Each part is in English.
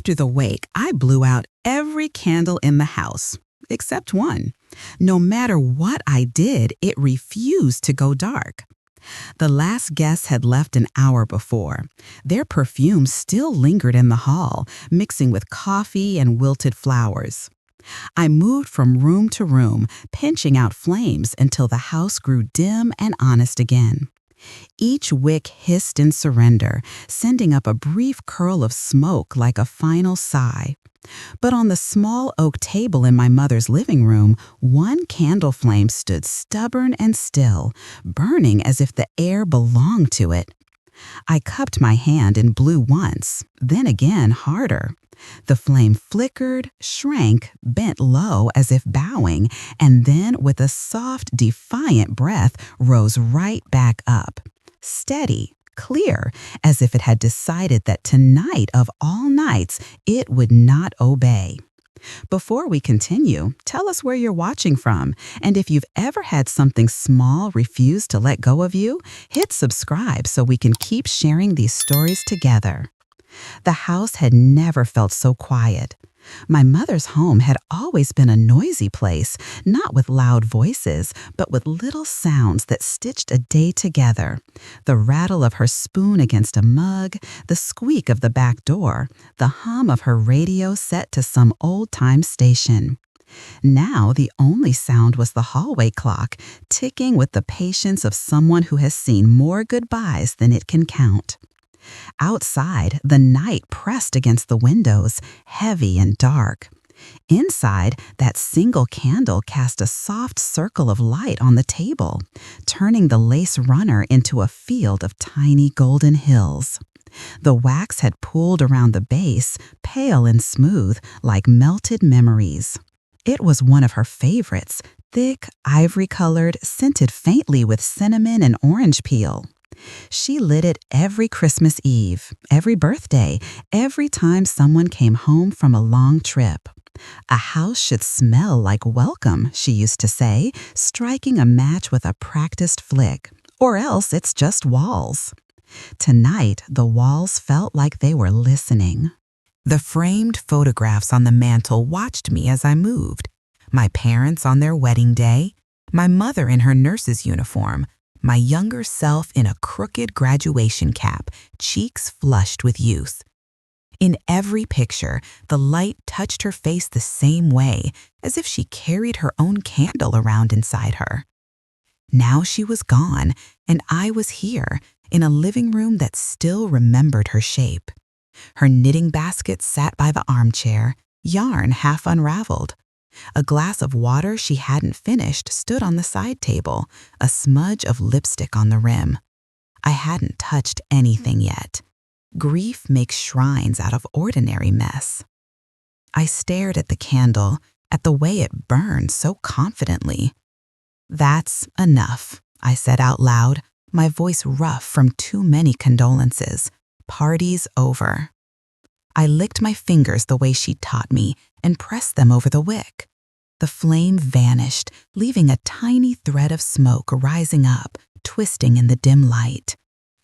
After the wake, I blew out every candle in the house, except one. No matter what I did, it refused to go dark. The last guests had left an hour before. Their perfume still lingered in the hall, mixing with coffee and wilted flowers. I moved from room to room, pinching out flames until the house grew dim and honest again. Each wick hissed in surrender, sending up a brief curl of smoke like a final sigh. But on the small oak table in my mother's living room, one candle flame stood stubborn and still, burning as if the air belonged to it. I cupped my hand and blew once, then again harder. The flame flickered, shrank, bent low as if bowing, and then with a soft, defiant breath rose right back up. Steady, clear, as if it had decided that tonight of all nights it would not obey. Before we continue, tell us where you're watching from, and if you've ever had something small refuse to let go of you, hit subscribe so we can keep sharing these stories together. The house had never felt so quiet. My mother's home had always been a noisy place, not with loud voices, but with little sounds that stitched a day together. The rattle of her spoon against a mug, the squeak of the back door, the hum of her radio set to some old-time station. Now the only sound was the hallway clock, ticking with the patience of someone who has seen more goodbyes than it can count. Outside, the night pressed against the windows, heavy and dark. Inside, that single candle cast a soft circle of light on the table, turning the lace runner into a field of tiny golden hills. The wax had pooled around the base, pale and smooth, like melted memories. It was one of her favorites, thick, ivory-colored, scented faintly with cinnamon and orange peel. She lit it every Christmas Eve, every birthday, every time someone came home from a long trip. A house should smell like welcome, she used to say, striking a match with a practiced flick, or else it's just walls. Tonight, the walls felt like they were listening. The framed photographs on the mantel watched me as I moved. My parents on their wedding day, my mother in her nurse's uniform, my younger self in a crooked graduation cap, cheeks flushed with youth. In every picture, the light touched her face the same way, as if she carried her own candle around inside her. Now she was gone, and I was here, in a living room that still remembered her shape. Her knitting basket sat by the armchair, yarn half unraveled. A glass of water she hadn't finished stood on the side table, a smudge of lipstick on the rim. I hadn't touched anything yet. Grief makes shrines out of ordinary mess. I stared at the candle, at the way it burned so confidently. "That's enough," I said out loud, my voice rough from too many condolences. "Party's over." I licked my fingers the way she taught me and pressed them over the wick. The flame vanished, leaving a tiny thread of smoke rising up, twisting in the dim light.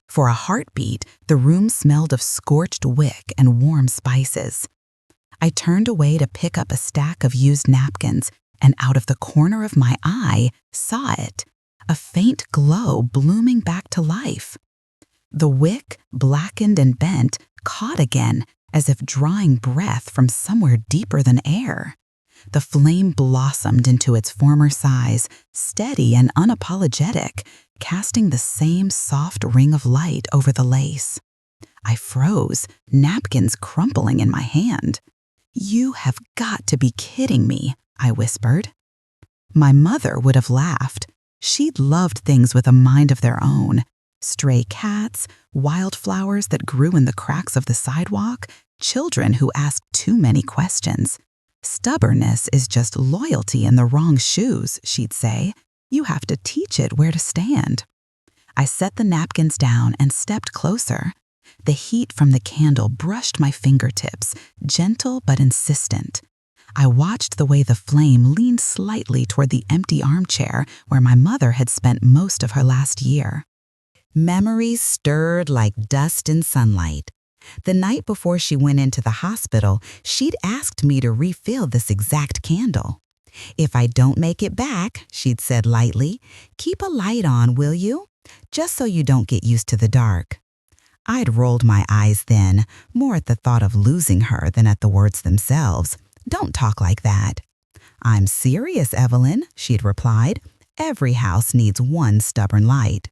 For a heartbeat, the room smelled of scorched wick and warm spices. I turned away to pick up a stack of used napkins, and out of the corner of my eye, saw it, a faint glow blooming back to life. The wick, blackened and bent, caught again, as if drawing breath from somewhere deeper than air. The flame blossomed into its former size, steady and unapologetic, casting the same soft ring of light over the lace. I froze, napkins crumpling in my hand. "You have got to be kidding me," I whispered. My mother would have laughed. She'd loved things with a mind of their own. Stray cats, wildflowers that grew in the cracks of the sidewalk, children who asked too many questions. "Stubbornness is just loyalty in the wrong shoes," she'd say. "You have to teach it where to stand." I set the napkins down and stepped closer. The heat from the candle brushed my fingertips, gentle but insistent. I watched the way the flame leaned slightly toward the empty armchair where my mother had spent most of her last year. Memories stirred like dust in sunlight. The night before she went into the hospital, she'd asked me to refill this exact candle. "If I don't make it back," she'd said lightly, "keep a light on, will you? Just so you don't get used to the dark." I'd rolled my eyes then, more at the thought of losing her than at the words themselves. "Don't talk like that." "I'm serious, Evelyn," she'd replied. "Every house needs one stubborn light."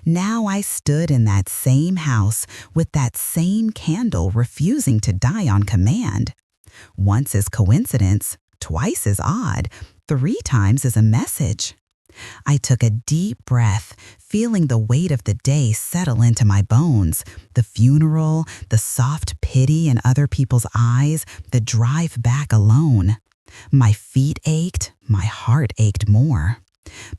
Now I stood in that same house with that same candle refusing to die on command. Once is coincidence, twice is odd, 3 times is a message. I took a deep breath, feeling the weight of the day settle into my bones, the funeral, the soft pity in other people's eyes, the drive back alone. My feet ached, my heart ached more.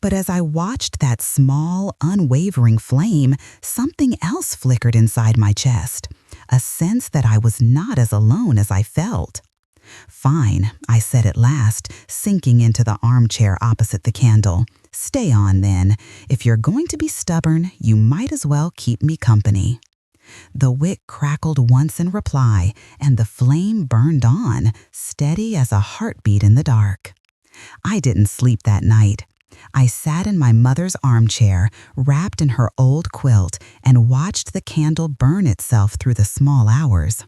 But as I watched that small, unwavering flame, something else flickered inside my chest, a sense that I was not as alone as I felt. "Fine," I said at last, sinking into the armchair opposite the candle. "Stay on, then. If you're going to be stubborn, you might as well keep me company." The wick crackled once in reply, and the flame burned on, steady as a heartbeat in the dark. I didn't sleep that night. I sat in my mother's armchair, wrapped in her old quilt, and watched the candle burn itself through the small hours.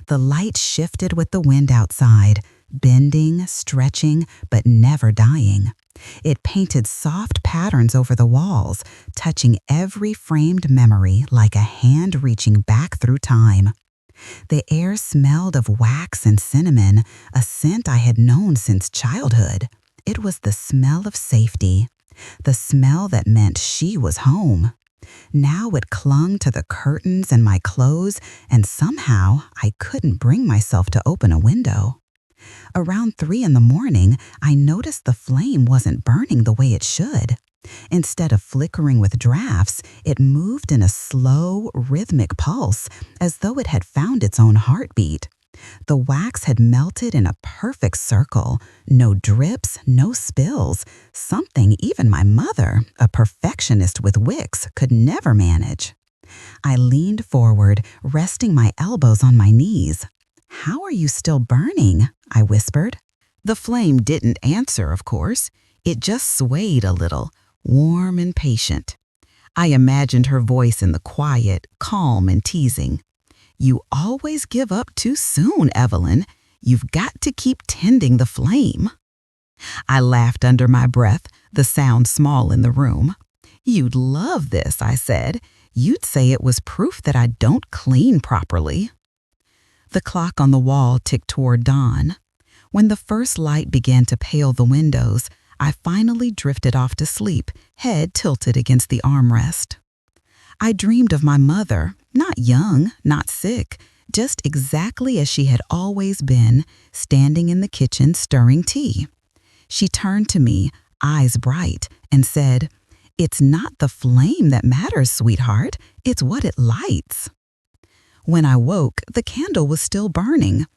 The light shifted with the wind outside, bending, stretching, but never dying. It painted soft patterns over the walls, touching every framed memory like a hand reaching back through time. The air smelled of wax and cinnamon, a scent I had known since childhood. It was the smell of safety, the smell that meant she was home. Now it clung to the curtains and my clothes, and somehow I couldn't bring myself to open a window. Around 3 in the morning, I noticed the flame wasn't burning the way it should. Instead of flickering with drafts, it moved in a slow, rhythmic pulse, as though it had found its own heartbeat. The wax had melted in a perfect circle, no drips, no spills, something even my mother, a perfectionist with wicks, could never manage. I leaned forward, resting my elbows on my knees. "How are you still burning?" I whispered. The flame didn't answer, of course. It just swayed a little, warm and patient. I imagined her voice in the quiet, calm and teasing. "You always give up too soon, Evelyn. You've got to keep tending the flame." I laughed under my breath, the sound small in the room. "You'd love this," I said. "You'd say it was proof that I don't clean properly." The clock on the wall ticked toward dawn. When the first light began to pale the windows, I finally drifted off to sleep, head tilted against the armrest. I dreamed of my mother, not young, not sick, just exactly as she had always been, standing in the kitchen stirring tea. She turned to me, eyes bright, and said, "It's not the flame that matters, sweetheart. It's what it lights." When I woke, the candle was still burning.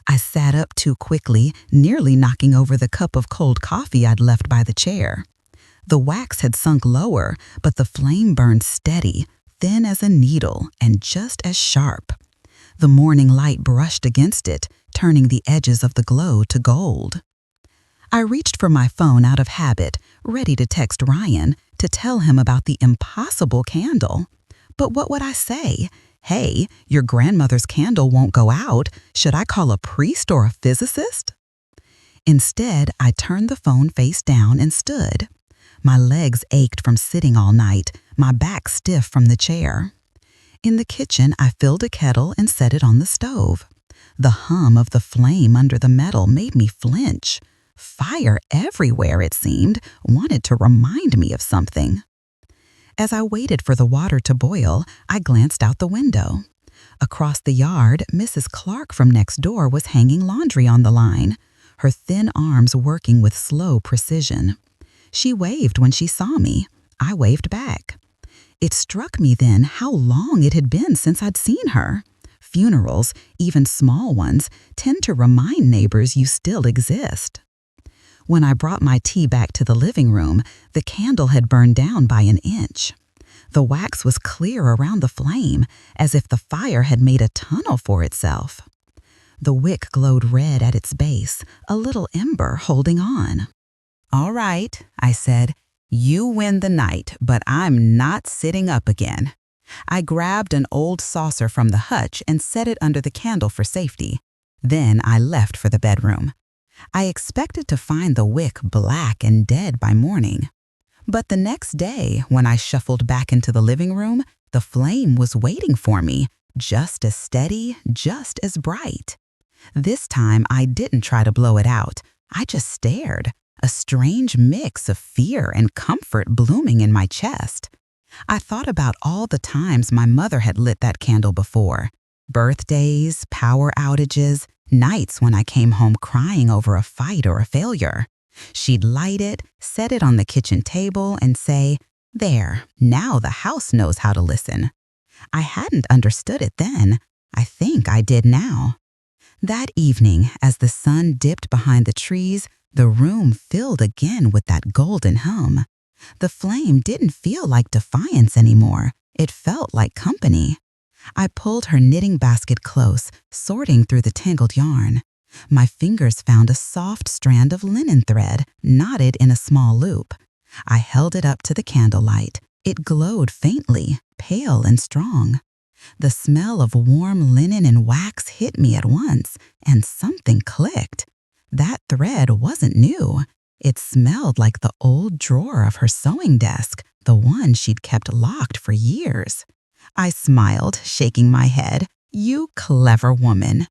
I sat up too quickly, nearly knocking over the cup of cold coffee I'd left by the chair. The wax had sunk lower, but the flame burned steady, thin as a needle and just as sharp. The morning light brushed against it, turning the edges of the glow to gold. I reached for my phone out of habit, ready to text Ryan to tell him about the impossible candle. But what would I say? "Hey, your grandmother's candle won't go out. Should I call a priest or a physicist?" Instead, I turned the phone face down and stood. My legs ached from sitting all night, my back stiff from the chair. In the kitchen, I filled a kettle and set it on the stove. The hum of the flame under the metal made me flinch. Fire everywhere, it seemed, wanted to remind me of something. As I waited for the water to boil, I glanced out the window. Across the yard, Mrs. Clark from next door was hanging laundry on the line, her thin arms working with slow precision. She waved when she saw me. I waved back. It struck me then how long it had been since I'd seen her. Funerals, even small ones, tend to remind neighbors you still exist. When I brought my tea back to the living room, the candle had burned down by an inch. The wax was clear around the flame, as if the fire had made a tunnel for itself. The wick glowed red at its base, a little ember holding on. "All right," I said, "you win the night, but I'm not sitting up again." I grabbed an old saucer from the hutch and set it under the candle for safety. Then I left for the bedroom. I expected to find the wick black and dead by morning. But the next day, when I shuffled back into the living room, the flame was waiting for me, just as steady, just as bright. This time, I didn't try to blow it out. I just stared, a strange mix of fear and comfort blooming in my chest. I thought about all the times my mother had lit that candle before. Birthdays, power outages, nights when I came home crying over a fight or a failure. She'd light it, set it on the kitchen table, and say, "There, now the house knows how to listen." I hadn't understood it then. I think I did now. That evening, as the sun dipped behind the trees, the room filled again with that golden hum. The flame didn't feel like defiance anymore. It felt like company. I pulled her knitting basket close, sorting through the tangled yarn. My fingers found a soft strand of linen thread, knotted in a small loop. I held it up to the candlelight. It glowed faintly, pale and strong. The smell of warm linen and wax hit me at once, and something clicked. That thread wasn't new. It smelled like the old drawer of her sewing desk, the one she'd kept locked for years. I smiled, shaking my head. "You clever woman."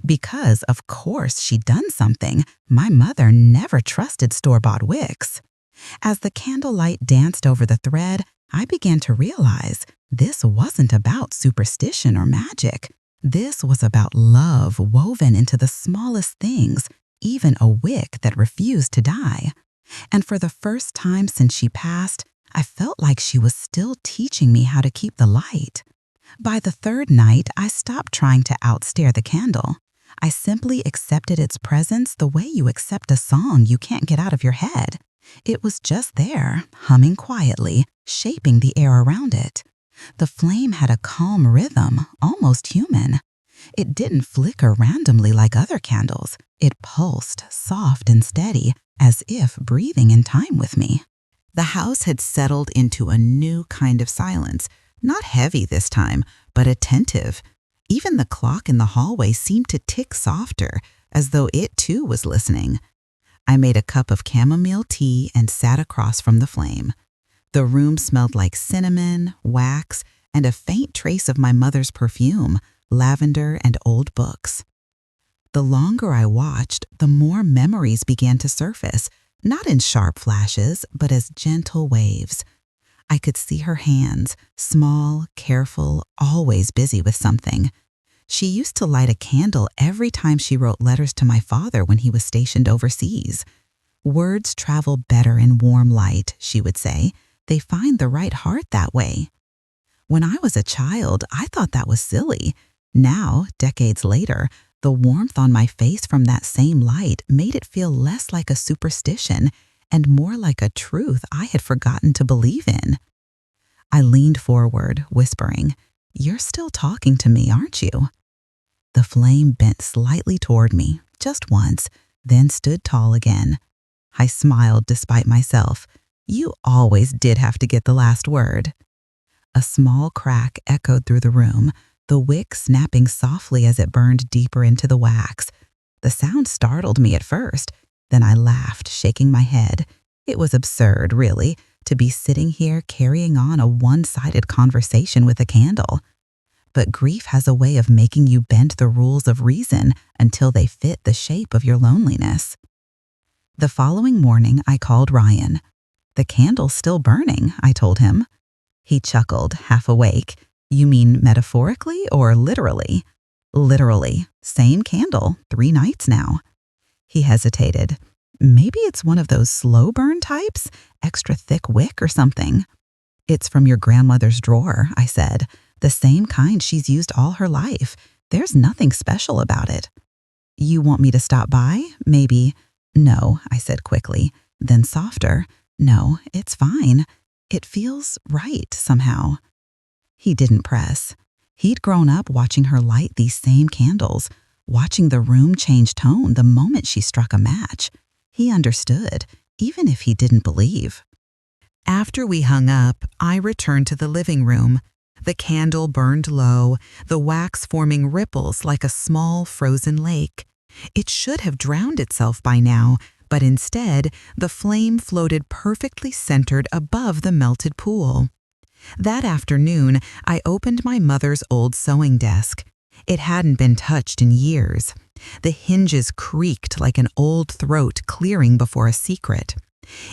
Because, of course, she'd done something. My mother never trusted store-bought wicks. As the candlelight danced over the thread, I began to realize this wasn't about superstition or magic. This was about love woven into the smallest things, even a wick that refused to die. And for the first time since she passed, I felt like she was still teaching me how to keep the light. By the third night, I stopped trying to outstare the candle. I simply accepted its presence the way you accept a song you can't get out of your head. It was just there, humming quietly, shaping the air around it. The flame had a calm rhythm, almost human. It didn't flicker randomly like other candles. It pulsed, soft and steady, as if breathing in time with me. The house had settled into a new kind of silence, not heavy this time, but attentive. Even the clock in the hallway seemed to tick softer, as though it too was listening. I made a cup of chamomile tea and sat across from the flame. The room smelled like cinnamon, wax, and a faint trace of my mother's perfume, lavender and old books. The longer I watched, the more memories began to surface, not in sharp flashes, but as gentle waves. I could see her hands, small, careful, always busy with something. She used to light a candle every time she wrote letters to my father when he was stationed overseas. "Words travel better in warm light," she would say. "They find the right heart that way." When I was a child, I thought that was silly. Now, decades later, the warmth on my face from that same light made it feel less like a superstition and more like a truth I had forgotten to believe in. I leaned forward, whispering, "You're still talking to me, aren't you?" The flame bent slightly toward me, just once, then stood tall again. I smiled despite myself. "You always did have to get the last word." A small crack echoed through the room, the wick snapping softly as it burned deeper into the wax. The sound startled me at first. Then I laughed, shaking my head. It was absurd, really, to be sitting here carrying on a one-sided conversation with a candle. But grief has a way of making you bend the rules of reason until they fit the shape of your loneliness. The following morning, I called Ryan. "The candle's still burning," I told him. He chuckled, half awake. "You mean metaphorically or literally?" "Literally. Same candle, 3 nights now." He hesitated. "Maybe it's one of those slow burn types, extra thick wick or something." "It's from your grandmother's drawer," I said. "The same kind she's used all her life. There's nothing special about it." "You want me to stop by? Maybe?" "No," I said quickly. Then softer. "No, it's fine." It feels right somehow." He didn't press. He'd grown up watching her light these same candles, watching the room change tone the moment she struck a match. He understood, even if he didn't believe. After we hung up, I returned to the living room. The candle burned low, the wax forming ripples like a small frozen lake. It should have drowned itself by now, but instead, the flame floated perfectly centered above the melted pool. That afternoon, I opened my mother's old sewing desk. It hadn't been touched in years. The hinges creaked like an old throat clearing before a secret.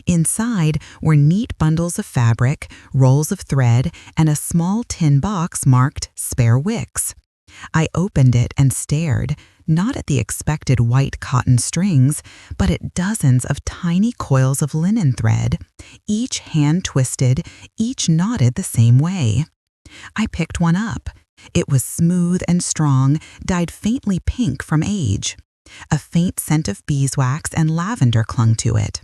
Inside were neat bundles of fabric, rolls of thread, and a small tin box marked "Spare Wicks." I opened it and stared, not at the expected white cotton strings, but at dozens of tiny coils of linen thread, each hand-twisted, each knotted the same way. I picked one up. It was smooth and strong, dyed faintly pink from age. A faint scent of beeswax and lavender clung to it.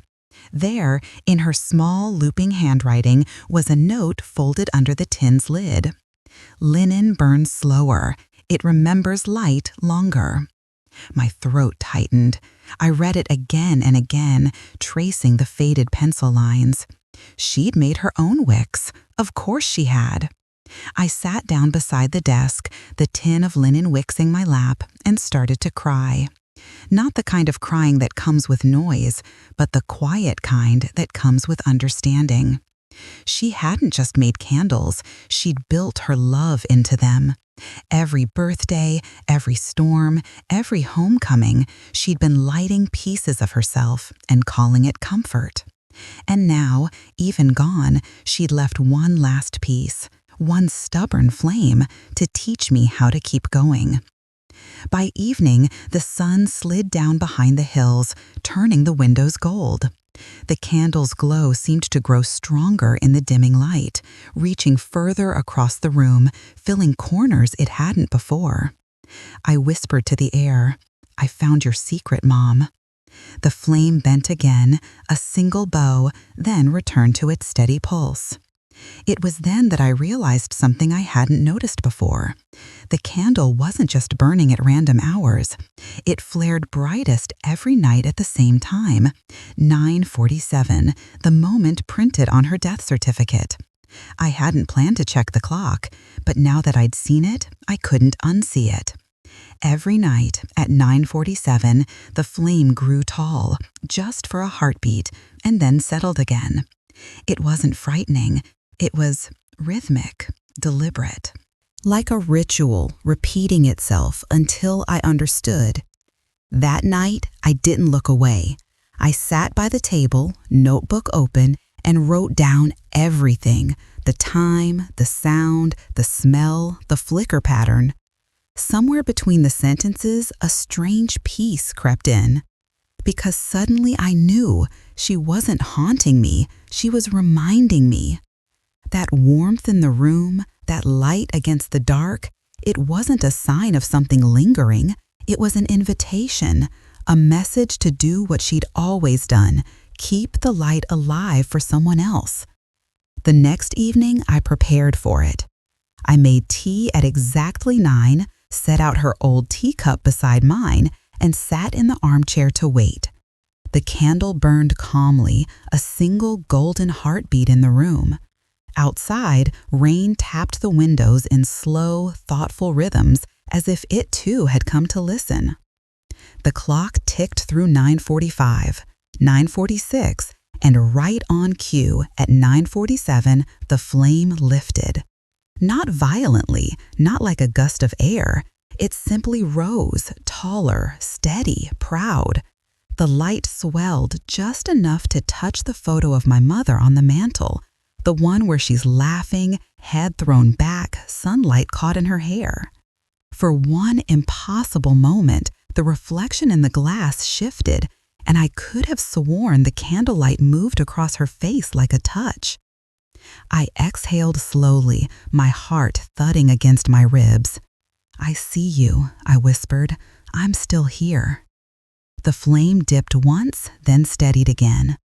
There, in her small, looping handwriting, was a note folded under the tin's lid. "Linen burns slower. It remembers light longer." My throat tightened. I read it again and again, tracing the faded pencil lines. She'd made her own wicks. Of course she had. I sat down beside the desk, the tin of linen wicks in my lap, and started to cry. Not the kind of crying that comes with noise, but the quiet kind that comes with understanding. She hadn't just made candles, she'd built her love into them. Every birthday, every storm, every homecoming, she'd been lighting pieces of herself and calling it comfort. And now, even gone, she'd left one last piece, one stubborn flame, to teach me how to keep going. By evening, the sun slid down behind the hills, turning the windows gold. The candle's glow seemed to grow stronger in the dimming light, reaching further across the room, filling corners it hadn't before. I whispered to the air, "I found your secret, Mom." The flame bent again, a single bow, then returned to its steady pulse. It was then that I realized something I hadn't noticed before. The candle wasn't just burning at random hours. It flared brightest every night at the same time, 9:47, the moment printed on her death certificate. I hadn't planned to check the clock, but now that I'd seen it, I couldn't unsee it. Every night at 9:47, the flame grew tall, just for a heartbeat, and then settled again. It wasn't frightening. It was rhythmic, deliberate. Like a ritual repeating itself until I understood. That night, I didn't look away. I sat by the table, notebook open, and wrote down everything: the time, the sound, the smell, the flicker pattern. Somewhere between the sentences, a strange peace crept in. Because suddenly I knew she wasn't haunting me, she was reminding me. That warmth in the room, that light against the dark, it wasn't a sign of something lingering. It was an invitation, a message to do what she'd always done, keep the light alive for someone else. The next evening, I prepared for it. I made tea at exactly 9, set out her old teacup beside mine, and sat in the armchair to wait. The candle burned calmly, a single golden heartbeat in the room. Outside, rain tapped the windows in slow, thoughtful rhythms, as if it too had come to listen. The clock ticked through 9:45, 9:46, and right on cue at 9:47, the flame lifted. Not violently, not like a gust of air. It simply rose, taller, steady, proud. The light swelled just enough to touch the photo of my mother on the mantel, the one where she's laughing, head thrown back, sunlight caught in her hair. For one impossible moment, the reflection in the glass shifted, and I could have sworn the candlelight moved across her face like a touch. I exhaled slowly, my heart thudding against my ribs. "I see you," I whispered. "I'm still here." The flame dipped once, then steadied again.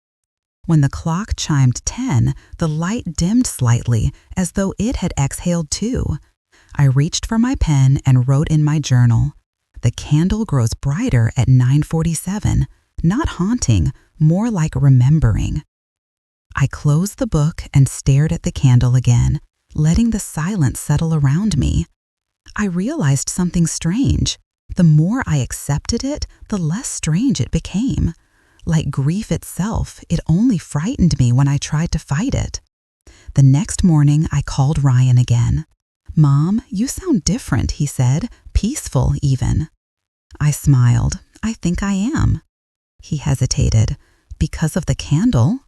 When the clock chimed 10, the light dimmed slightly as though it had exhaled too. I reached for my pen and wrote in my journal, "The candle grows brighter at 9:47, not haunting, more like remembering." I closed the book and stared at the candle again, letting the silence settle around me. I realized something strange. The more I accepted it, the less strange it became. Like grief itself, it only frightened me when I tried to fight it. The next morning, I called Ryan again. "Mom, you sound different," he said, "peaceful even." I smiled. "I think I am." He hesitated. "Because of the candle?"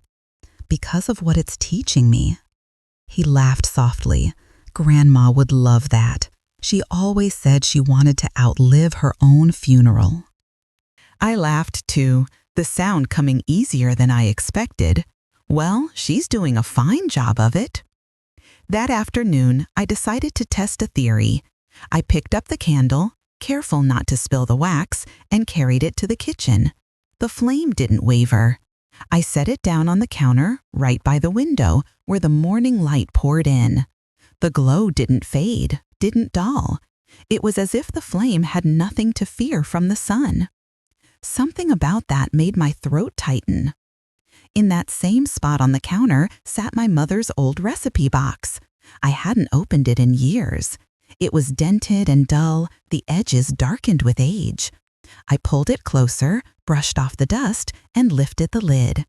"Because of what it's teaching me." He laughed softly. "Grandma would love that. She always said she wanted to outlive her own funeral." I laughed too, the sound coming easier than I expected. Well, she's doing a fine job of it. That afternoon, I decided to test a theory. I picked up the candle, careful not to spill the wax, and carried it to the kitchen. The flame didn't waver. I set it down on the counter, right by the window, where the morning light poured in. The glow didn't fade, didn't dull. It was as if the flame had nothing to fear from the sun. Something about that made my throat tighten. In that same spot on the counter sat my mother's old recipe box. I hadn't opened it in years. It was dented and dull, the edges darkened with age. I pulled it closer, brushed off the dust, and lifted the lid.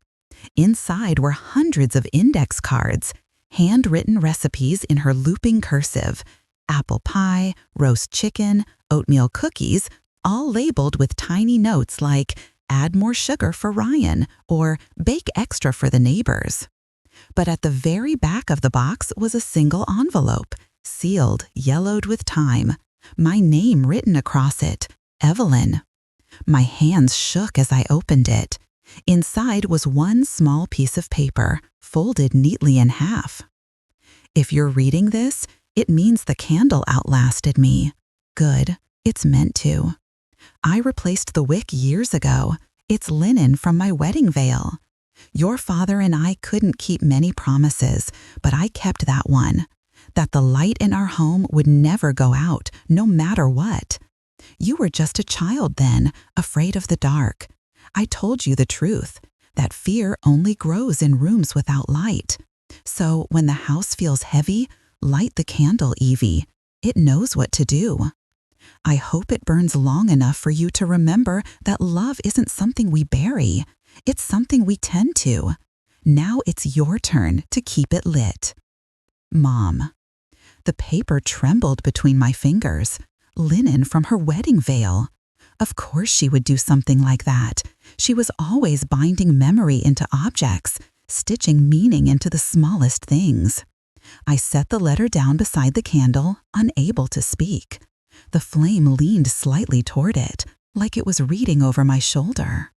Inside were hundreds of index cards, handwritten recipes in her looping cursive, apple pie, roast chicken, oatmeal cookies, all labeled with tiny notes like, "Add more sugar for Ryan," or "Bake extra for the neighbors." But at the very back of the box was a single envelope, sealed, yellowed with time, my name written across it, Evelyn. My hands shook as I opened it. Inside was one small piece of paper, folded neatly in half. "If you're reading this, it means the candle outlasted me." Good, it's meant to. I replaced the wick years ago. It's linen from my wedding veil. Your father and I couldn't keep many promises, but I kept that one, that the light in our home would never go out, no matter what. You were just a child then, afraid of the dark. I told you the truth, that fear only grows in rooms without light. So when the house feels heavy, light the candle, Evie. It knows what to do. I hope it burns long enough for you to remember that love isn't something we bury. It's something we tend to. Now it's your turn to keep it lit. Mom. The paper trembled between my fingers. Linen from her wedding veil. Of course she would do something like that. She was always binding memory into objects, stitching meaning into the smallest things. I set the letter down beside the candle, unable to speak. The flame leaned slightly toward it, like it was reading over my shoulder.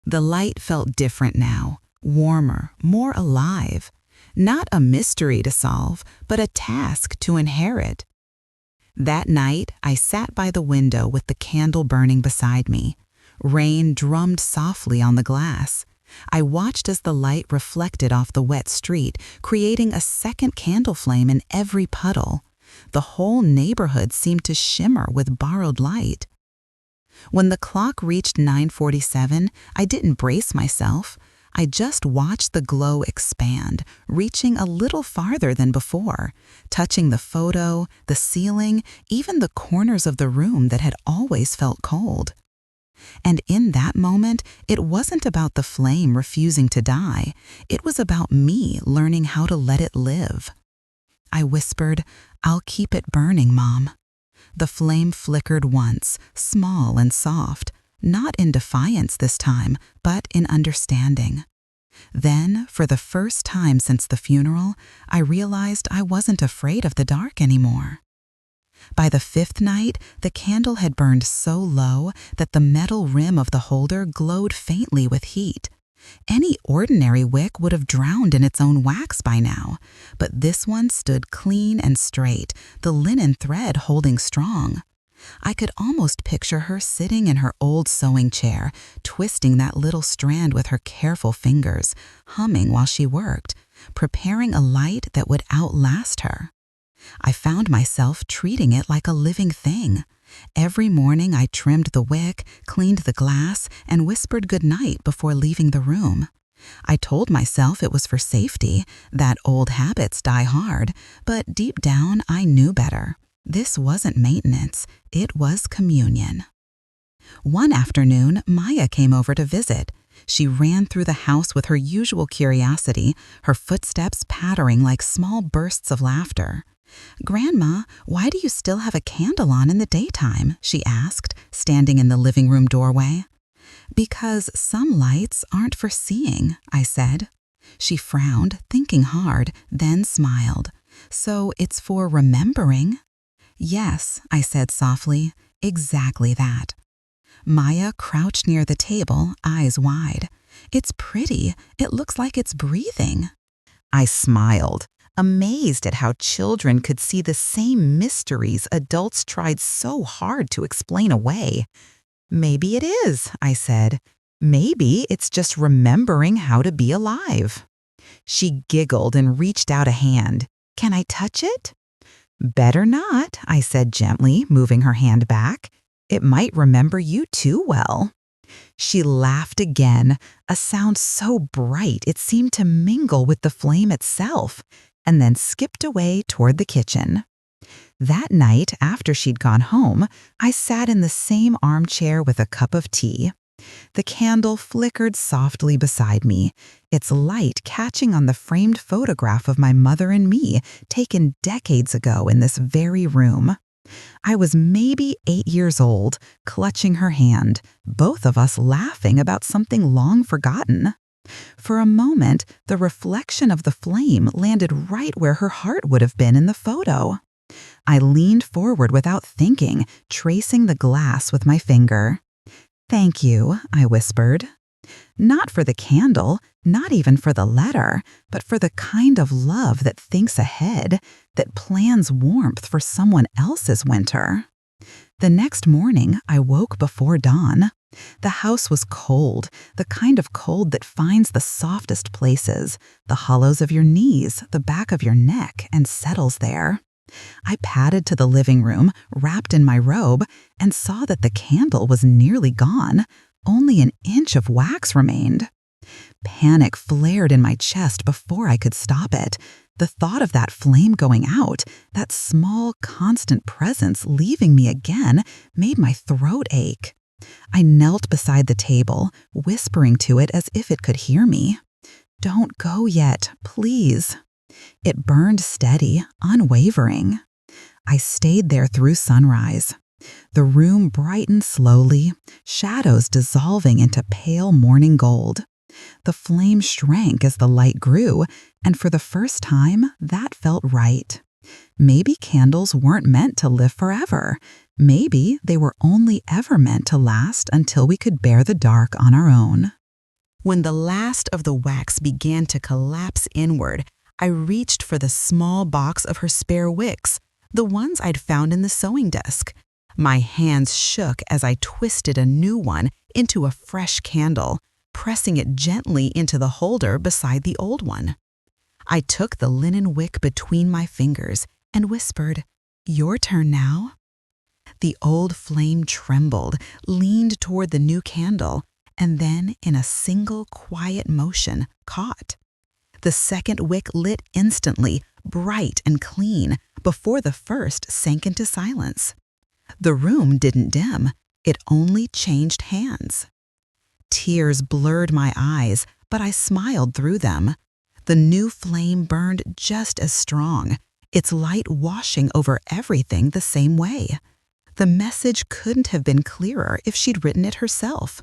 The light felt different now, warmer, more alive. Not a mystery to solve, but a task to inherit. That night, I sat by the window with the candle burning beside me. Rain drummed softly on the glass. I watched as the light reflected off the wet street, creating a second candle flame in every puddle. The whole neighborhood seemed to shimmer with borrowed light. When the clock reached 9:47, I didn't brace myself. I just watched the glow expand, reaching a little farther than before, touching the photo, the ceiling, even the corners of the room that had always felt cold. And in that moment, it wasn't about the flame refusing to die. It was about me learning how to let it live. I whispered, "I'll keep it burning, Mom." The flame flickered once, small and soft, not in defiance this time, but in understanding. Then, for the first time since the funeral, I realized I wasn't afraid of the dark anymore. By the fifth night, the candle had burned so low that the metal rim of the holder glowed faintly with heat. Any ordinary wick would have drowned in its own wax by now, but this one stood clean and straight, the linen thread holding strong. I could almost picture her sitting in her old sewing chair, twisting that little strand with her careful fingers, humming while she worked, preparing a light that would outlast her. I found myself treating it like a living thing. Every morning I trimmed the wick, cleaned the glass, and whispered goodnight before leaving the room. I told myself it was for safety, that old habits die hard, but deep down I knew better. This wasn't maintenance, it was communion. One afternoon, Maya came over to visit. She ran through the house with her usual curiosity, her footsteps pattering like small bursts of laughter. "Grandma, why do you still have a candle on in the daytime?" she asked, standing in the living room doorway. "Because some lights aren't for seeing," I said. She frowned, thinking hard, then smiled. "So it's for remembering?" "Yes," I said softly, "exactly that." Maya crouched near the table, eyes wide. "It's pretty. It looks like it's breathing." I smiled, amazed at how children could see the same mysteries adults tried so hard to explain away. "Maybe it is," I said. "Maybe it's just remembering how to be alive." She giggled and reached out a hand. "Can I touch it?" "Better not," I said gently, moving her hand back. "It might remember you too well." She laughed again, a sound so bright it seemed to mingle with the flame itself, and then skipped away toward the kitchen. That night, after she'd gone home, I sat in the same armchair with a cup of tea. The candle flickered softly beside me, its light catching on the framed photograph of my mother and me taken decades ago in this very room. I was maybe 8 years old, clutching her hand, both of us laughing about something long forgotten. For a moment, the reflection of the flame landed right where her heart would have been in the photo. I leaned forward without thinking, tracing the glass with my finger. "Thank you," I whispered. Not for the candle, not even for the letter, but for the kind of love that thinks ahead, that plans warmth for someone else's winter. The next morning, I woke before dawn. The house was cold, the kind of cold that finds the softest places, the hollows of your knees, the back of your neck, and settles there. I padded to the living room, wrapped in my robe, and saw that the candle was nearly gone. Only an inch of wax remained. Panic flared in my chest before I could stop it. The thought of that flame going out, that small, constant presence leaving me again, made my throat ache. I knelt beside the table, whispering to it as if it could hear me. "Don't go yet, please." It burned steady, unwavering. I stayed there through sunrise. The room brightened slowly, shadows dissolving into pale morning gold. The flame shrank as the light grew, and for the first time, that felt right. Maybe candles weren't meant to live forever. Maybe they were only ever meant to last until we could bear the dark on our own. When the last of the wax began to collapse inward, I reached for the small box of her spare wicks, the ones I'd found in the sewing desk. My hands shook as I twisted a new one into a fresh candle, pressing it gently into the holder beside the old one. I took the linen wick between my fingers and whispered, "Your turn now." The old flame trembled, leaned toward the new candle, and then, in a single quiet motion, caught. The second wick lit instantly, bright and clean, before the first sank into silence. The room didn't dim, it only changed hands. Tears blurred my eyes, but I smiled through them. The new flame burned just as strong, its light washing over everything the same way. The message couldn't have been clearer if she'd written it herself.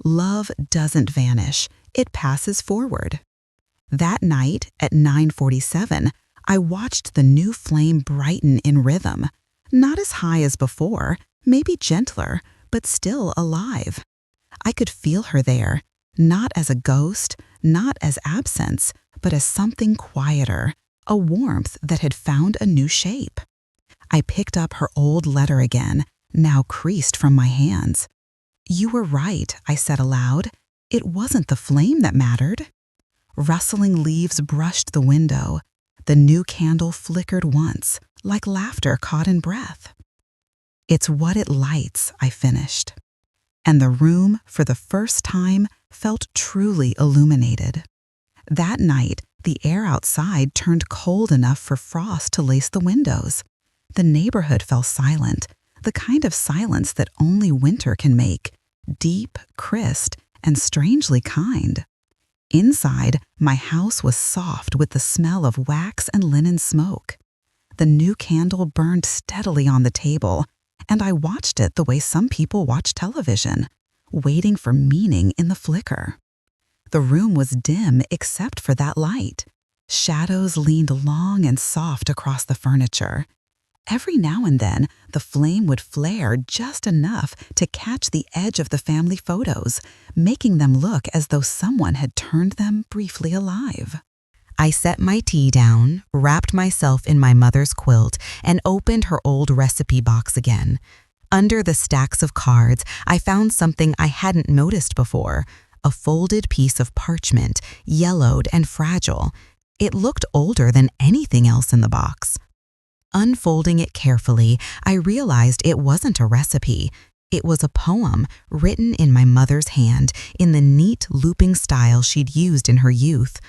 Love doesn't vanish, it passes forward. That night, at 9:47, I watched the new flame brighten in rhythm. Not as high as before, maybe gentler, but still alive. I could feel her there, not as a ghost, not as absence, but as something quieter, a warmth that had found a new shape. I picked up her old letter again, now creased from my hands. "You were right," I said aloud. "It wasn't the flame that mattered." Rustling leaves brushed the window. The new candle flickered once, like laughter caught in breath. "It's what it lights," I finished. And the room, for the first time, felt truly illuminated. That night, the air outside turned cold enough for frost to lace the windows. The neighborhood fell silent, the kind of silence that only winter can make, deep, crisp, and strangely kind. Inside, my house was soft with the smell of wax and linen smoke. The new candle burned steadily on the table, and I watched it the way some people watch television, waiting for meaning in the flicker. The room was dim except for that light. Shadows leaned long and soft across the furniture. Every now and then, the flame would flare just enough to catch the edge of the family photos, making them look as though someone had turned them briefly alive. I set my tea down, wrapped myself in my mother's quilt, and opened her old recipe box again. Under the stacks of cards, I found something I hadn't noticed before, a folded piece of parchment, yellowed and fragile. It looked older than anything else in the box. Unfolding it carefully, I realized it wasn't a recipe. It was a poem written in my mother's hand in the neat looping style she'd used in her youth.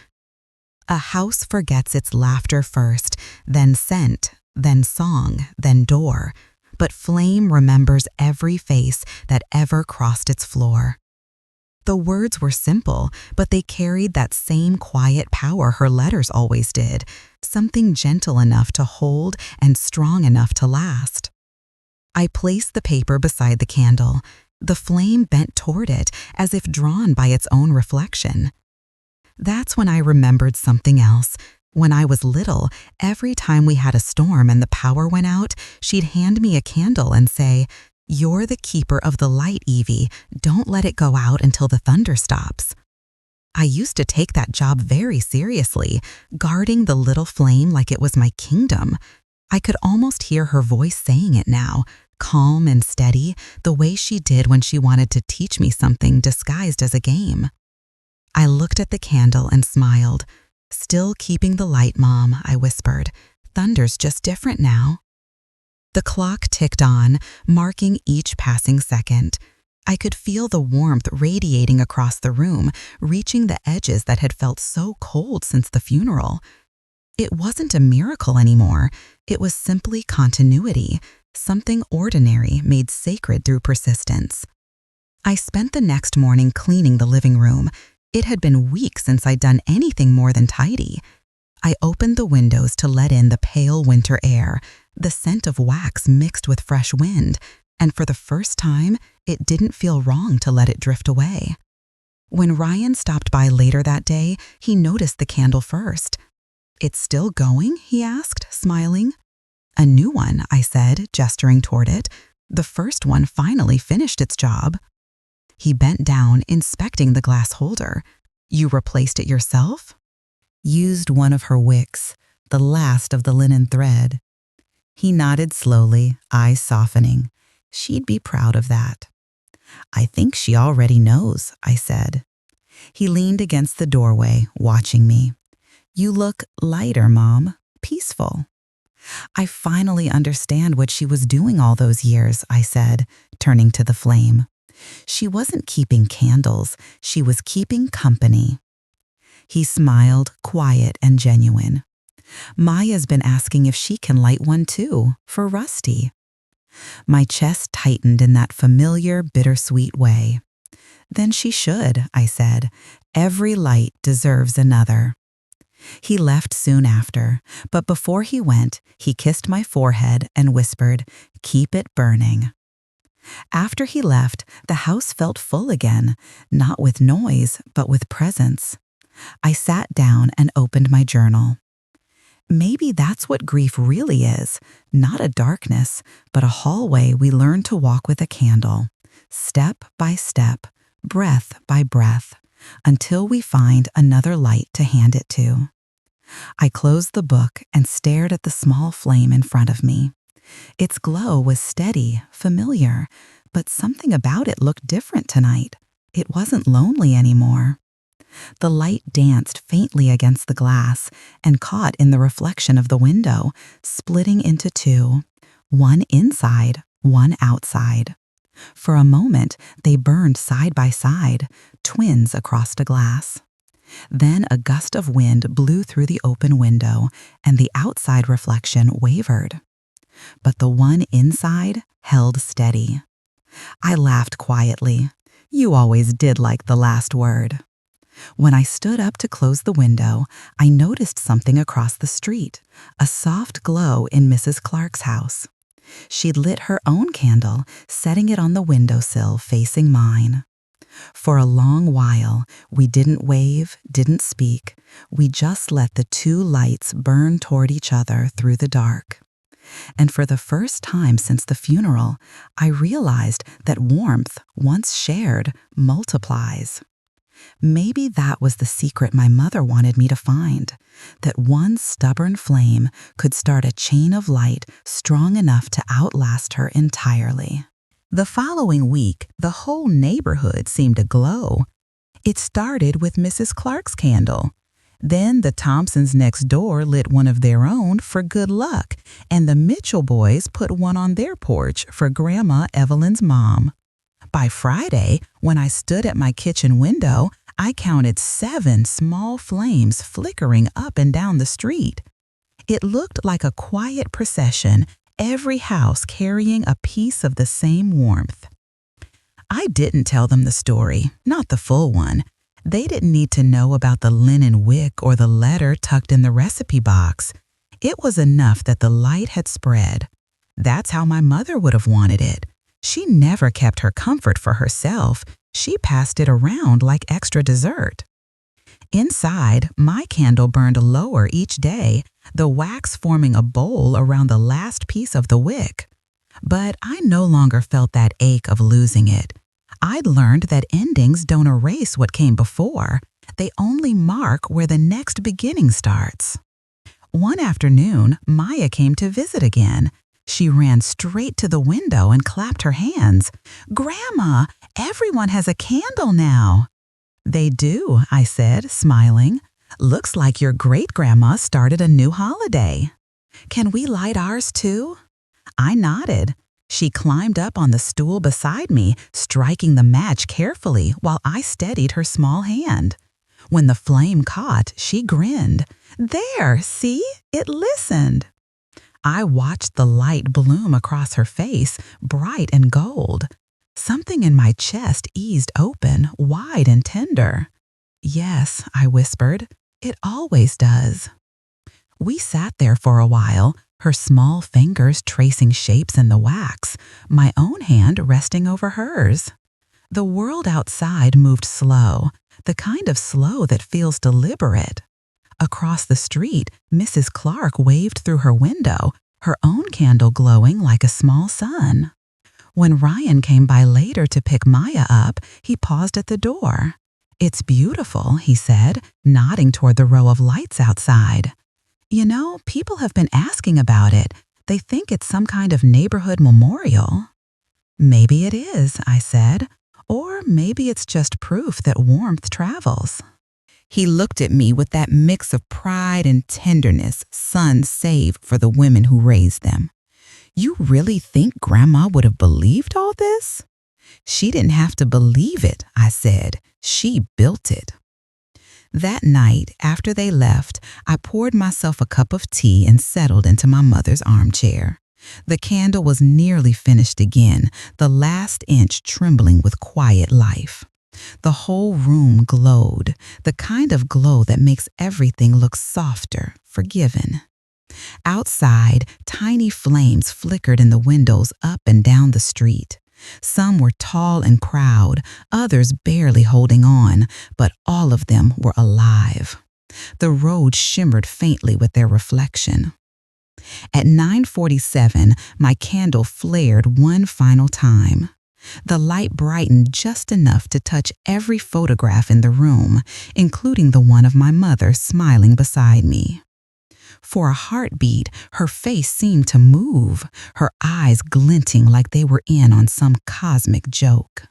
"A house forgets its laughter first, then scent, then song, then door. But flame remembers every face that ever crossed its floor." The words were simple, but they carried that same quiet power her letters always did, something gentle enough to hold and strong enough to last. I placed the paper beside the candle. The flame bent toward it, as if drawn by its own reflection. That's when I remembered something else. When I was little, every time we had a storm and the power went out, she'd hand me a candle and say, "You're the keeper of the light, Evie. Don't let it go out until the thunder stops." I used to take that job very seriously, guarding the little flame like it was my kingdom. I could almost hear her voice saying it now, calm and steady, the way she did when she wanted to teach me something disguised as a game. I looked at the candle and smiled. "Still keeping the light, Mom," I whispered. "Thunder's just different now." The clock ticked on, marking each passing second. I could feel the warmth radiating across the room, reaching the edges that had felt so cold since the funeral. It wasn't a miracle anymore. It was simply continuity, something ordinary made sacred through persistence. I spent the next morning cleaning the living room. It had been weeks since I'd done anything more than tidy. I opened the windows to let in the pale winter air, the scent of wax mixed with fresh wind, and for the first time, it didn't feel wrong to let it drift away. When Ryan stopped by later that day, he noticed the candle first. "It's still going?" he asked, smiling. "A new one," I said, gesturing toward it. "The first one finally finished its job." He bent down, inspecting the glass holder. "You replaced it yourself?" "Used one of her wicks, the last of the linen thread." He nodded slowly, eyes softening. She'd be proud of that. "I think she already knows," I said. He leaned against the doorway, watching me. "You look lighter, Mom, peaceful." "I finally understand what she was doing all those years," I said, turning to the flame. "She wasn't keeping candles, she was keeping company." He smiled, quiet and genuine. "Maya's been asking if she can light one too, for Rusty." My chest tightened in that familiar, bittersweet way. "Then she should," I said. "Every light deserves another." He left soon after, but before he went, he kissed my forehead and whispered, "Keep it burning." After he left, the house felt full again, not with noise, but with presence. I sat down and opened my journal. Maybe that's what grief really is, not a darkness, but a hallway we learn to walk with a candle, step by step, breath by breath, until we find another light to hand it to. I closed the book and stared at the small flame in front of me. Its glow was steady, familiar, but something about it looked different tonight. It wasn't lonely anymore. The light danced faintly against the glass and caught in the reflection of the window, splitting into two, one inside, one outside. For a moment, they burned side by side, twins across the glass. Then a gust of wind blew through the open window, and the outside reflection wavered. But the one inside held steady. I laughed quietly. You always did like the last word. When I stood up to close the window, I noticed something across the street, a soft glow in Mrs. Clark's house. She'd lit her own candle, setting it on the windowsill facing mine. For a long while, we didn't wave, didn't speak. We just let the two lights burn toward each other through the dark. And for the first time since the funeral, I realized that warmth, once shared, multiplies. Maybe that was the secret my mother wanted me to find, that one stubborn flame could start a chain of light strong enough to outlast her entirely. The following week, the whole neighborhood seemed to glow. It started with Mrs. Clark's candle. Then the Thompsons next door lit one of their own for good luck, and the Mitchell boys put one on their porch for Grandma Evelyn's mom. By Friday, when I stood at my kitchen window, I counted 7 small flames flickering up and down the street. It looked like a quiet procession, every house carrying a piece of the same warmth. I didn't tell them the story, not the full one. They didn't need to know about the linen wick or the letter tucked in the recipe box. It was enough that the light had spread. That's how my mother would have wanted it. She never kept her comfort for herself. She passed it around like extra dessert. Inside, my candle burned lower each day, the wax forming a bowl around the last piece of the wick. But I no longer felt that ache of losing it. I'd learned that endings don't erase what came before. They only mark where the next beginning starts. One afternoon, Maya came to visit again. She ran straight to the window and clapped her hands. "Grandma, everyone has a candle now." "They do," I said, smiling. "Looks like your great-grandma started a new holiday. Can we light ours too?" I nodded. She climbed up on the stool beside me, striking the match carefully while I steadied her small hand. When the flame caught, she grinned. "There, see? It listened." I watched the light bloom across her face, bright and gold. Something in my chest eased open, wide and tender. "Yes," I whispered, "it always does." We sat there for a while, her small fingers tracing shapes in the wax, my own hand resting over hers. The world outside moved slow, the kind of slow that feels deliberate. Across the street, Mrs. Clark waved through her window, her own candle glowing like a small sun. When Ryan came by later to pick Maya up, he paused at the door. "It's beautiful," he said, nodding toward the row of lights outside. "You know, people have been asking about it. They think it's some kind of neighborhood memorial." "Maybe it is," I said, "or maybe it's just proof that warmth travels." He looked at me with that mix of pride and tenderness sons save for the women who raised them. "You really think Grandma would have believed all this?" "She didn't have to believe it," I said. "She built it." That night, after they left, I poured myself a cup of tea and settled into my mother's armchair. The candle was nearly finished again, the last inch trembling with quiet life. The whole room glowed, the kind of glow that makes everything look softer, forgiven. Outside, tiny flames flickered in the windows up and down the street. Some were tall and proud, others barely holding on, but all of them were alive. The road shimmered faintly with their reflection. At 9:47, my candle flared one final time. The light brightened just enough to touch every photograph in the room, including the one of my mother smiling beside me. For a heartbeat, her face seemed to move, her eyes glinting like they were in on some cosmic joke.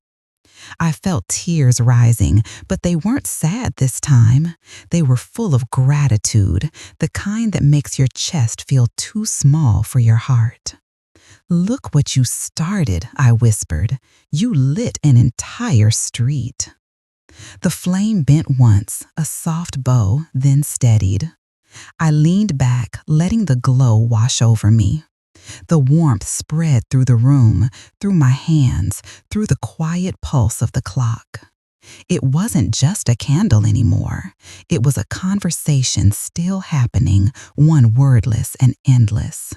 I felt tears rising, but they weren't sad this time. They were full of gratitude, the kind that makes your chest feel too small for your heart. "Look what you started," I whispered. "You lit an entire street." The flame bent once, a soft bow, then steadied. I leaned back, letting the glow wash over me. The warmth spread through the room, through my hands, through the quiet pulse of the clock. It wasn't just a candle anymore. It was a conversation still happening, one wordless and endless.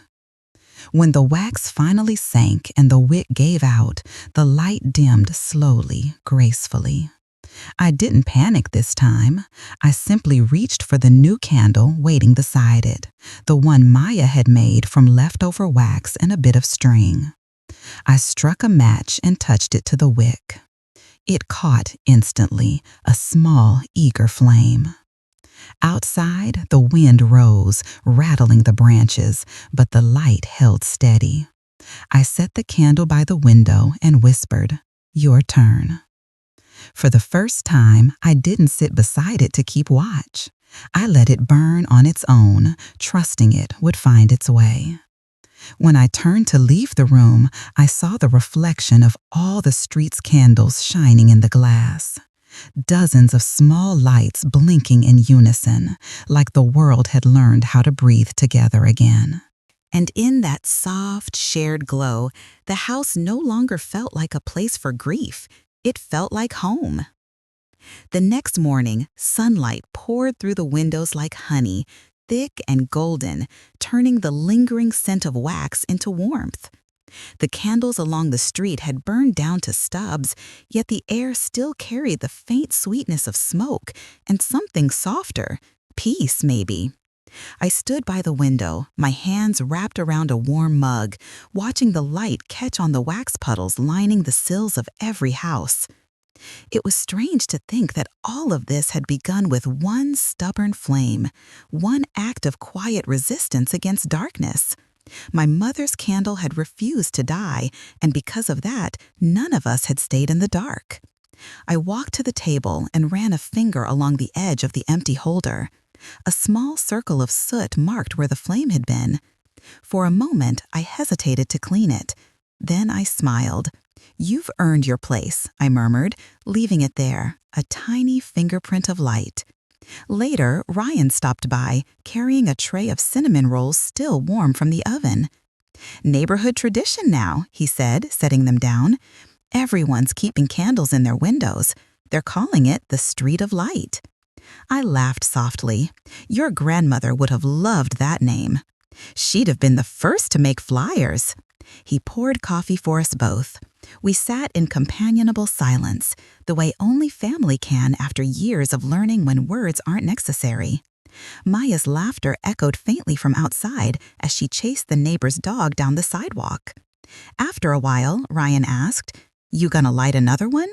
When the wax finally sank and the wick gave out, the light dimmed slowly, gracefully. I didn't panic this time. I simply reached for the new candle waiting beside it, the one Maya had made from leftover wax and a bit of string. I struck a match and touched it to the wick. It caught instantly, a small, eager flame. Outside, the wind rose, rattling the branches, but the light held steady. I set the candle by the window and whispered, "Your turn." For the first time, I didn't sit beside it to keep watch. I let it burn on its own, trusting it would find its way. When I turned to leave the room, I saw the reflection of all the street's candles shining in the glass. Dozens of small lights blinking in unison, like the world had learned how to breathe together again. And in that soft, shared glow, the house no longer felt like a place for grief. It felt like home. The next morning, sunlight poured through the windows like honey, thick and golden, turning the lingering scent of wax into warmth. The candles along the street had burned down to stubs, yet the air still carried the faint sweetness of smoke and something softer, peace maybe. I stood by the window, my hands wrapped around a warm mug, watching the light catch on the wax puddles lining the sills of every house. It was strange to think that all of this had begun with one stubborn flame, one act of quiet resistance against darkness. My mother's candle had refused to die, and because of that, none of us had stayed in the dark. I walked to the table and ran a finger along the edge of the empty holder. A small circle of soot marked where the flame had been. For a moment, I hesitated to clean it. Then I smiled. "You've earned your place," I murmured, leaving it there, a tiny fingerprint of light. Later, Ryan stopped by, carrying a tray of cinnamon rolls still warm from the oven. "Neighborhood tradition now," he said, setting them down. "Everyone's keeping candles in their windows. They're calling it the Street of Light." I laughed softly. "Your grandmother would have loved that name. She'd have been the first to make flyers." He poured coffee for us both. We sat in companionable silence, the way only family can after years of learning when words aren't necessary. Maya's laughter echoed faintly from outside as she chased the neighbor's dog down the sidewalk. After a while, Ryan asked, "You gonna light another one?"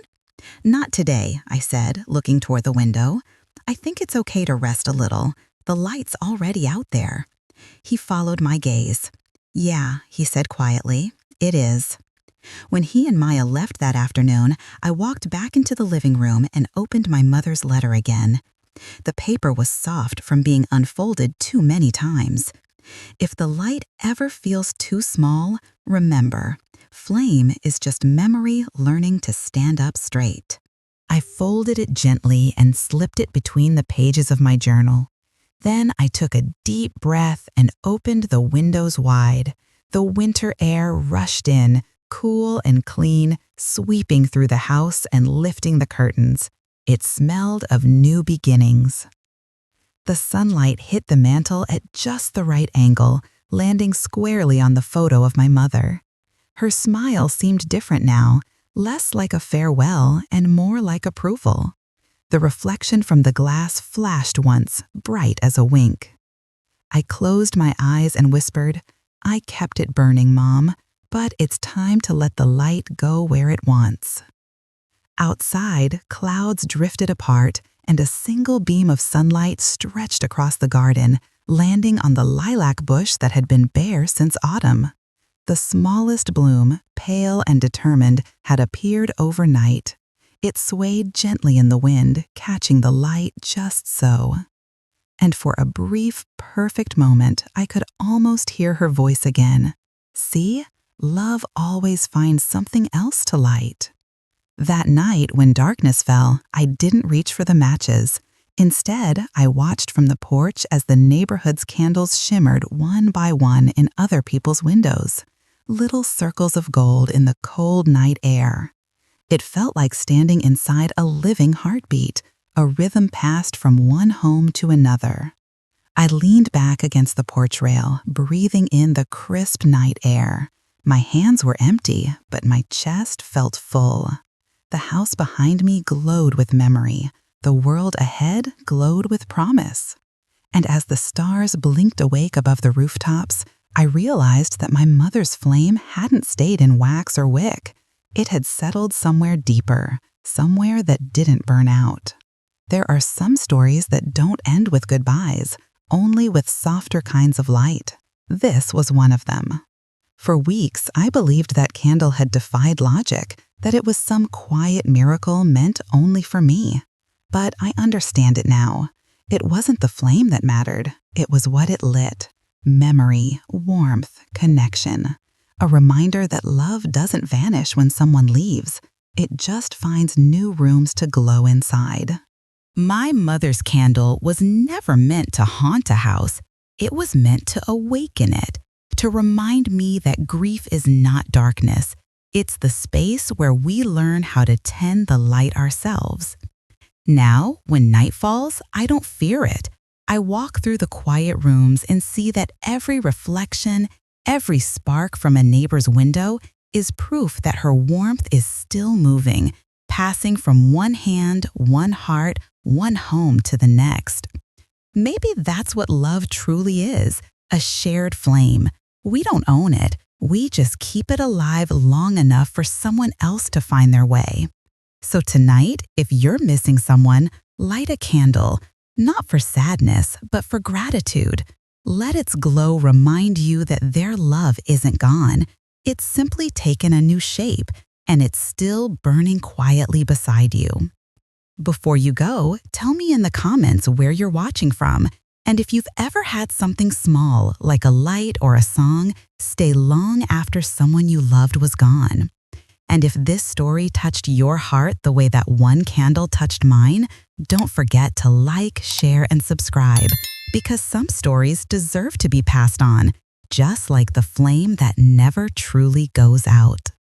"Not today," I said, looking toward the window. "I think it's okay to rest a little. The light's already out there." He followed my gaze. "Yeah," he said quietly, "it is." When he and Maya left that afternoon, I walked back into the living room and opened my mother's letter again. The paper was soft from being unfolded too many times. If the light ever feels too small, remember, flame is just memory learning to stand up straight. I folded it gently and slipped it between the pages of my journal. Then I took a deep breath and opened the windows wide. The winter air rushed in, cool and clean, sweeping through the house and lifting the curtains. It smelled of new beginnings. The sunlight hit the mantel at just the right angle, landing squarely on the photo of my mother. Her smile seemed different now, less like a farewell and more like approval. The reflection from the glass flashed once, bright as a wink. I closed my eyes and whispered, "I kept it burning, Mom, but it's time to let the light go where it wants." Outside, clouds drifted apart, and a single beam of sunlight stretched across the garden, landing on the lilac bush that had been bare since autumn. The smallest bloom, pale and determined, had appeared overnight. It swayed gently in the wind, catching the light just so. And for a brief, perfect moment, I could almost hear her voice again. See, love always finds something else to light. That night, when darkness fell, I didn't reach for the matches. Instead, I watched from the porch as the neighborhood's candles shimmered one by one in other people's windows, little circles of gold in the cold night air. It felt like standing inside a living heartbeat, a rhythm passed from one home to another. I leaned back against the porch rail, breathing in the crisp night air. My hands were empty, but my chest felt full. The house behind me glowed with memory. The world ahead glowed with promise. And as the stars blinked awake above the rooftops, I realized that my mother's flame hadn't stayed in wax or wick. It had settled somewhere deeper, somewhere that didn't burn out. There are some stories that don't end with goodbyes, only with softer kinds of light. This was one of them. For weeks, I believed that candle had defied logic, that it was some quiet miracle meant only for me. But I understand it now. It wasn't the flame that mattered. It was what it lit. Memory, warmth, connection. A reminder that love doesn't vanish when someone leaves. It just finds new rooms to glow inside. My mother's candle was never meant to haunt a house. It was meant to awaken it, to remind me that grief is not darkness. It's the space where we learn how to tend the light ourselves. Now, when night falls, I don't fear it. I walk through the quiet rooms and see that every reflection, every spark from a neighbor's window is proof that her warmth is still moving, passing from one hand, one heart, one home to the next. Maybe that's what love truly is, a shared flame. We don't own it. We just keep it alive long enough for someone else to find their way. So tonight, if you're missing someone, light a candle, not for sadness, but for gratitude. Let its glow remind you that their love isn't gone. It's simply taken a new shape, and it's still burning quietly beside you. Before you go, tell me in the comments where you're watching from, and if you've ever had something small, like a light or a song, stay long after someone you loved was gone. And if this story touched your heart the way that one candle touched mine, don't forget to like, share, and subscribe, because some stories deserve to be passed on, just like the flame that never truly goes out.